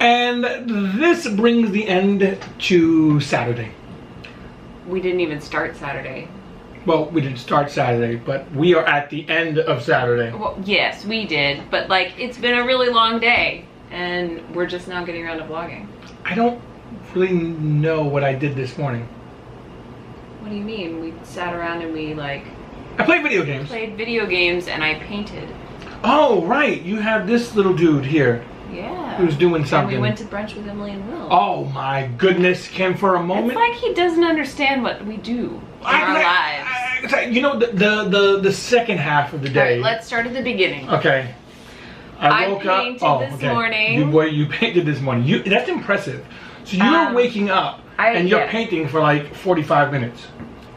And this brings the end to Saturday. We didn't even start Saturday. Well, we didn't start Saturday, but we are at the end of Saturday. Well, yes, we did, but like it's been a really long day, and we're just now getting around to vlogging. I don't really know what I did this morning. What do you mean? We sat around and we like... I played video games. Played video games and I painted. Oh, right. You have this little dude here. Yeah. Who's doing something. And we went to brunch with Emily and Will. Oh my goodness, Kim, for a moment. It's like he doesn't understand what we do in our lives. You know, the second half of the day. All right, let's start at the beginning. Okay. I woke up. Painted this morning. You painted this morning. That's impressive. So you're waking up and you're painting for like 45 minutes.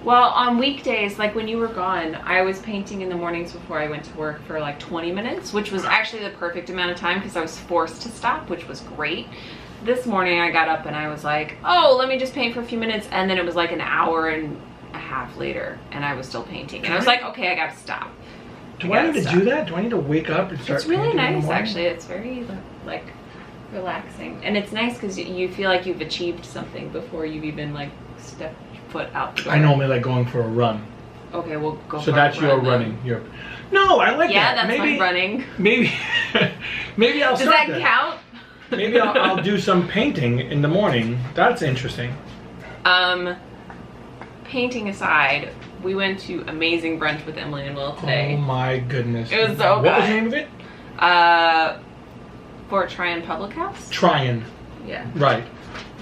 Well, on weekdays, like when you were gone, I was painting in the mornings before I went to work for like 20 minutes, which was actually the perfect amount of time because I was forced to stop, which was great. This morning I got up and I was like, oh, let me just paint for a few minutes. And then it was like an hour and a half later and I was still painting. And I was like, okay, I gotta stop. Do I need to do that? Do I need to wake up and start painting? It's really nice, actually. It's very like relaxing. And it's nice because you feel like you've achieved something before you've even like stepped foot out the door. I normally like going for a run. Okay, we'll go. So that's your running. No, I like that. Yeah, that's my running. Maybe I'll Does start that count? Maybe I'll do some painting in the morning. That's interesting. Painting aside, we went to amazing brunch with Emily and Will today. Oh my goodness. It was so good. What was the name of it? Fort Tryon Public House. Tryon. Yeah. Right.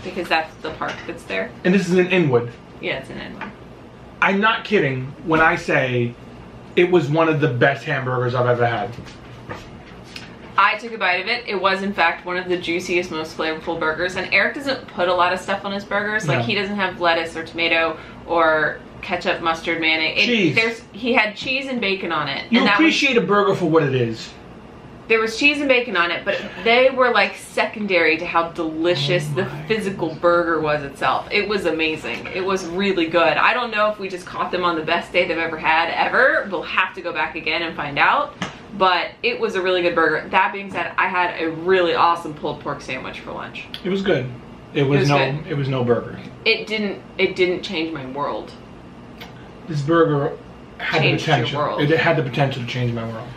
Because that's the park that's there. And this is in Inwood. Yeah, it's in Inwood. I'm not kidding when I say it was one of the best hamburgers I've ever had. I took a bite of it. It was, in fact, one of the juiciest, most flavorful burgers. And Eric doesn't put a lot of stuff on his burgers. Like, he doesn't have lettuce or tomato or ketchup, mustard, mayonnaise. Cheese. He had cheese and bacon on it. You appreciate a burger for what it is. There was cheese and bacon on it, but they were like secondary to how delicious the physical burger was itself. It was amazing. It was really good. I don't know if we just caught them on the best day they've ever had ever. We'll have to go back again and find out. But it was a really good burger. That being said, I had a really awesome pulled pork sandwich for lunch. It was good. It was no burger. It didn't change my world. This burger had the potential. It had the potential to change my world.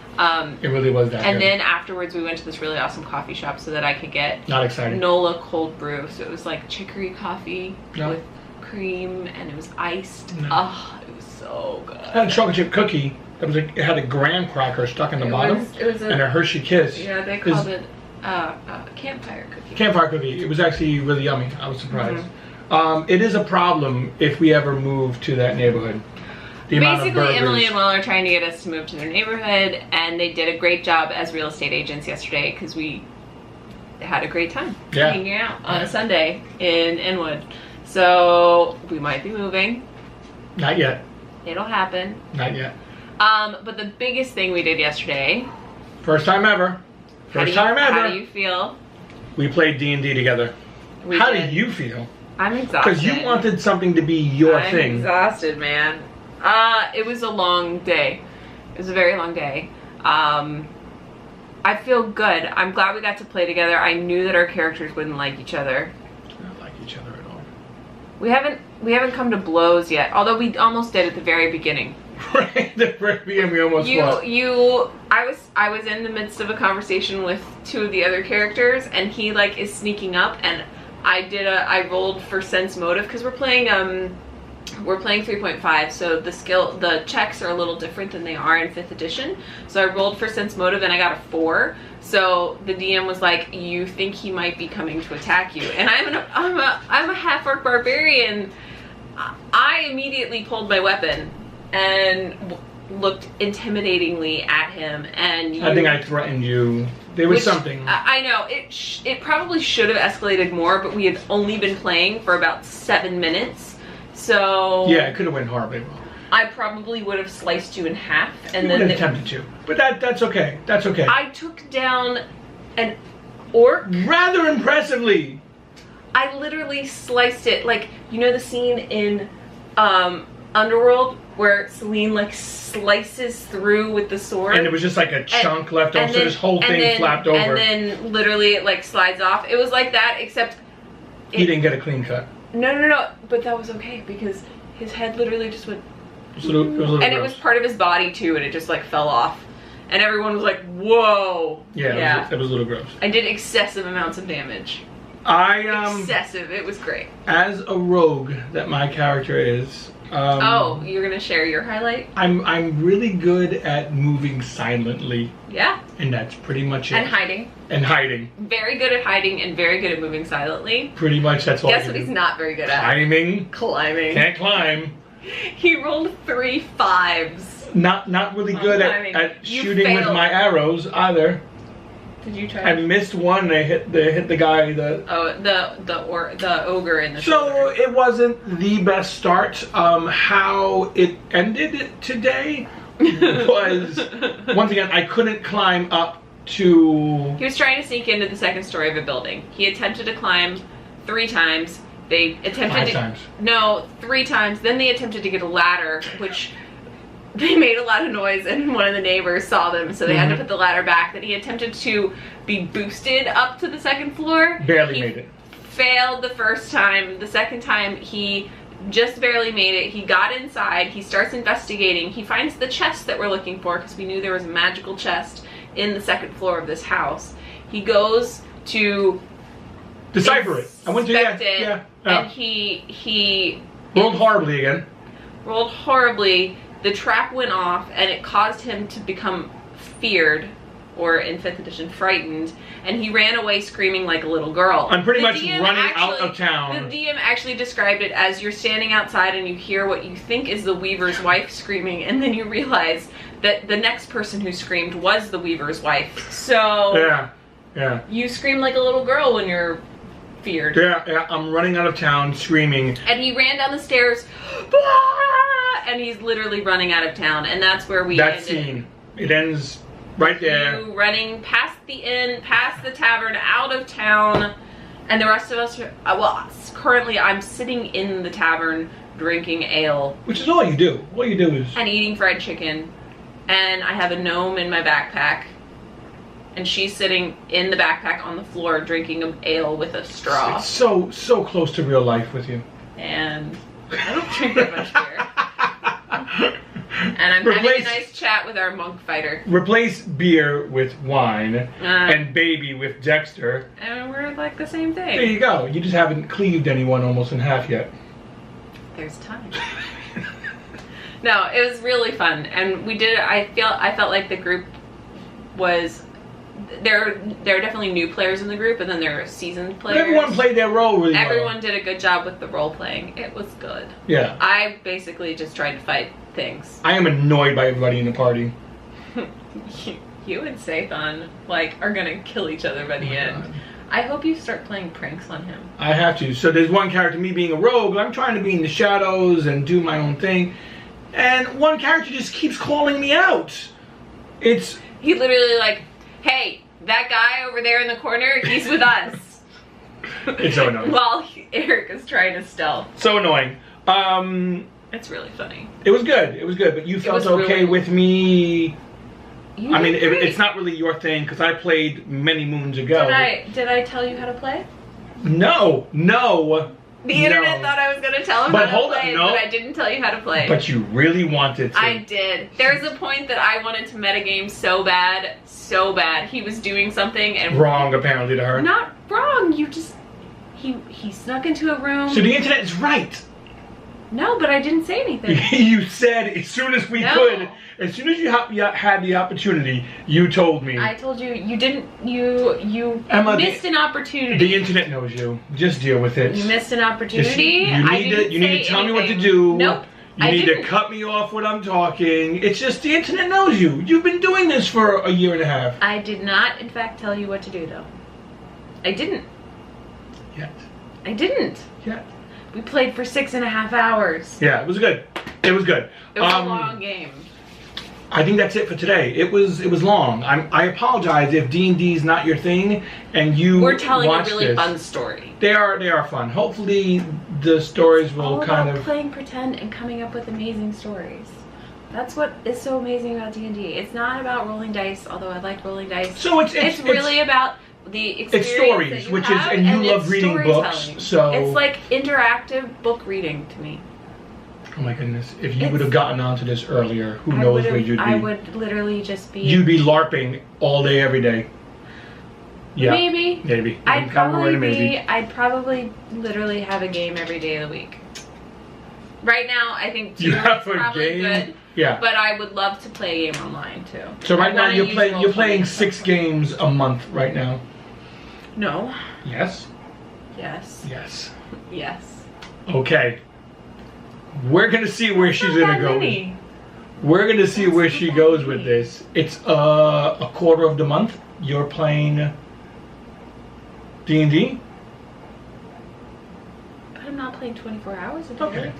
It really was that good. And then afterwards we went to this really awesome coffee shop so that I could get NOLA cold brew. So it was like chicory coffee with cream and it was iced. Oh, it was so good. I had a chocolate chip cookie. It had a graham cracker stuck in the bottom and a Hershey Kiss. Yeah, they called it campfire cookie. Campfire cookie. It was actually really yummy. I was surprised. It is a problem if we ever move to that neighborhood. Basically, Emily and Will are trying to get us to move to their neighborhood, and they did a great job as real estate agents yesterday because we had a great time hanging out on a Sunday in Inwood. So we might be moving. Not yet. It'll happen. Not yet. But the biggest thing we did yesterday. First time ever. First time ever. How do you feel? We played D&D together. How do you feel? I'm exhausted. Because you wanted something to be your thing. I'm exhausted, man. It was a long day. It was a very long day. I feel good. I'm glad we got to play together. I knew that our characters wouldn't like each other. Not like each other at all. We haven't come to blows yet. Although we almost did at the very beginning. Right, the very beginning we almost fought. I was in the midst of a conversation with two of the other characters, and he like is sneaking up, and I rolled for sense motive because we're playing 3.5, so the checks are a little different than they are in 5th edition. So I rolled for sense motive and I got a 4. So the DM was like, "You think he might be coming to attack you?" And I'm a half-orc barbarian. I immediately pulled my weapon and looked intimidatingly at him, and I think I threatened you. There was something. I know it probably should have escalated more, but we had only been playing for about 7 minutes. So yeah, it could have went horribly wrong. I probably would have sliced you in half, and you then would have attempted to. But that's okay. That's okay. I took down an orc rather impressively. I literally sliced it, like, you know the scene in Underworld where Celine like slices through with the sword. And it was just like a chunk left over, so this whole thing flapped over. And then literally it like slides off. It was like that, except... He didn't get a clean cut. No. But that was okay because his head literally just went... It was a little and it was part of his body too, and it just like fell off. And everyone was like, whoa. Yeah, it was a little gross. I did excessive amounts of damage. Excessive. It was great. As a rogue that my character is... oh, you're gonna share your highlight? I'm really good at moving silently. Yeah. And that's pretty much it. And hiding. And hiding. Very good at hiding and very good at moving silently. Pretty much that's all. Guess what he's not very good at? Climbing. Can't climb. He rolled 3 5s. Not really good at shooting with my arrows either. Did you try? I missed one. They hit the guy. The ogre in the so shoulder. It wasn't the best start. How it ended today was once again I couldn't climb up to. He was trying to sneak into the second story of a building. He attempted to climb 3 times. They attempted 5 times. No, 3 times. Then they attempted to get a ladder, which they made a lot of noise, and one of the neighbors saw them, so they had to put the ladder back. Then he attempted to be boosted up to the second floor. Barely made it. Failed the first time. The second time, he just barely made it. He got inside. He starts investigating. He finds the chest that we're looking for, because we knew there was a magical chest in the second floor of this house. He goes to decipher it. I went to it, and he rolled horribly again. Rolled horribly. The trap went off, and it caused him to become feared, or in 5th edition, frightened, and he ran away screaming like a little girl. I'm pretty much running out of town. The DM actually described it as you're standing outside and you hear what you think is the Weaver's wife screaming, and then you realize that the next person who screamed was the Weaver's wife. So yeah. You scream like a little girl when you're feared. Yeah, I'm running out of town screaming. And he ran down the stairs, and he's literally running out of town, and that's where we ended. That scene, it ends right there. You running past the inn, past the tavern, out of town, and the rest of us are, well, currently I'm sitting in the tavern drinking ale. Which is all you do. All you do is... And eating fried chicken, and I have a gnome in my backpack. And she's sitting in the backpack on the floor drinking an ale with a straw. It's so close to real life with you. And I don't drink that much beer. And I'm having a nice chat with our monk fighter. Replace beer with wine and baby with Dexter. And we're like the same thing. There you go. You just haven't cleaved anyone almost in half yet. There's time. No, it was really fun. And we did, I felt like the group was... There are definitely new players in the group, and then there are seasoned players. Everyone played their role really well. Everyone did a good job with the role playing. It was good. Yeah. I basically just tried to fight things. I am annoyed by everybody in the party. You and Sathan, like, are gonna kill each other by the end. God. I hope you start playing pranks on him. I have to. So there's one character, me being a rogue, I'm trying to be in the shadows and do my own thing. And one character just keeps calling me out. He literally like, hey, that guy over there in the corner, he's with us. It's so annoying. While Eric is trying to stealth. So annoying. It's really funny. It was good. But you felt okay with me. I mean, it's not really your thing because I played many moons ago. Did I tell you how to play? No. The internet thought I was going to tell him how to play, but I didn't tell you how to play. But you really wanted to. I did. There's a point that I wanted to metagame so bad. He was doing something and... Wrong, apparently, to her. Not wrong. You just... He snuck into a room. So the internet is right. No, but I didn't say anything. You said as soon as we could, as soon as you had the opportunity, you told me. I told you, you didn't, you Emma, missed an opportunity. The internet knows you. Just deal with it. You missed an opportunity. You need to tell me what to do. Nope. You need to cut me off when I'm talking. It's just the internet knows you. You've been doing this for a year and a half. I did not, in fact, tell you what to do, though. I didn't. Yet. I didn't. Yet. We played for 6.5 hours. Yeah, it was good. It was good. It was a long game. I think that's it for today. It was long. I apologize if D&D is not your thing and you We're telling a really fun story. They are fun. Hopefully the stories will all kind about of playing pretend and coming up with amazing stories. That's what is so amazing about D&D. It's not about rolling dice, although I like rolling dice. So it's really about the experience it's stories, that you which have, is, and you love it's reading books, storytelling. so It's like interactive book reading to me. oh my goodness! If you would have gotten onto this earlier, who I knows where you'd be? I would literally just be. You'd be LARPing all day, every day. Yeah, maybe. I'd probably literally have a game every day of the week. Right now, I think 2 is probably good. Yeah. But I would love to play a game online too. So right now you're playing 6 games a month right now. No. Yes. Yes. Yes. Yes. Okay. We're gonna see where she's gonna go. We're gonna see where she goes with this. It's a quarter of the month. You're playing D&D. But I'm not playing 24 hours a day. Okay.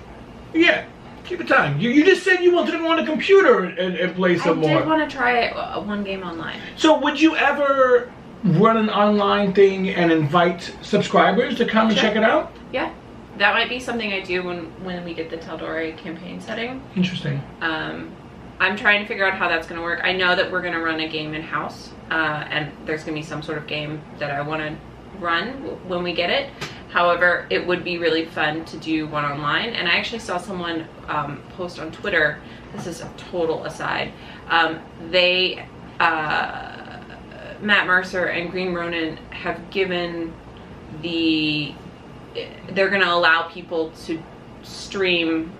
Yeah. Keep it time. You just said you wanted to go on a computer and play some more. I did want to try one game online. So would you ever run an online thing and invite subscribers to come and check it out? Yeah. That might be something I do when we get the Taldori campaign setting. Interesting. I'm trying to figure out how that's going to work. I know that we're going to run a game in-house, and there's going to be some sort of game that I want to run when we get it. However, it would be really fun to do one online. And I actually saw someone post on Twitter, this is a total aside, Matt Mercer and Green Ronin have given they're going to allow people to stream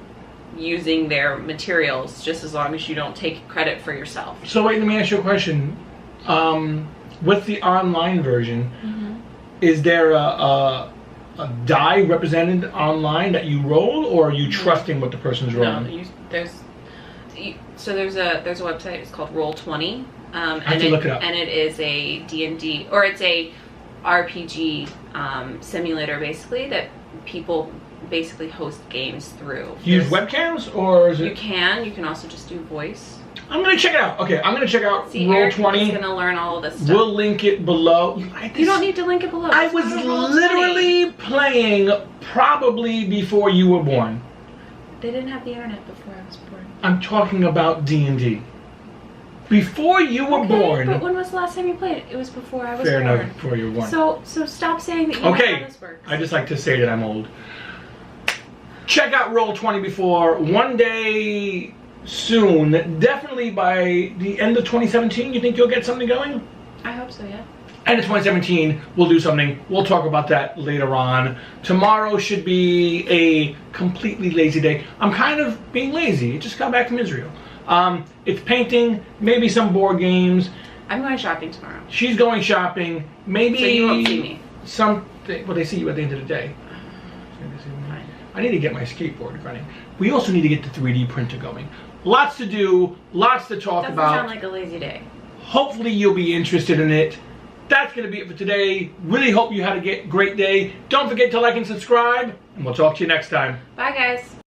using their materials just as long as you don't take credit for yourself. So wait, let me ask you a question. With the online version, is there a die represented online that you roll, or are you trusting what the person's rolling? No, there's a website. It's called Roll20. I have to look it up. And it is a D&D, or it's a RPG simulator basically that people basically host games through. Use webcams, or is it? You can also just do voice. I'm gonna check it out. Okay, I'm gonna check out Roll20. He's gonna learn all of this stuff. We'll link it below. You don't need to link it below. I was literally playing probably before you were born. They didn't have the internet before I was born. I'm talking about D&D. Before you were born. But when was the last time you played it? It was before I was born. Fair enough, before you were born. So stop saying that you know how this works. I just like to say that I'm old. Check out Roll20 before one day soon. Definitely by the end of 2017, you think you'll get something going? I hope so, yeah. End of 2017, we'll do something. We'll talk about that later on. Tomorrow should be a completely lazy day. I'm kind of being lazy. Just got back from Israel. It's painting, maybe some board games. I'm going shopping tomorrow. She's going shopping. Maybe so you won't see me. Well, they see you at the end of the day. Fine. I need to get my skateboard running. We also need to get the 3D printer going. Lots to do, lots to talk about. Doesn't sound like a lazy day. Hopefully you'll be interested in it. That's going to be it for today. Really hope you had a great day. Don't forget to like and subscribe, and we'll talk to you next time. Bye, guys.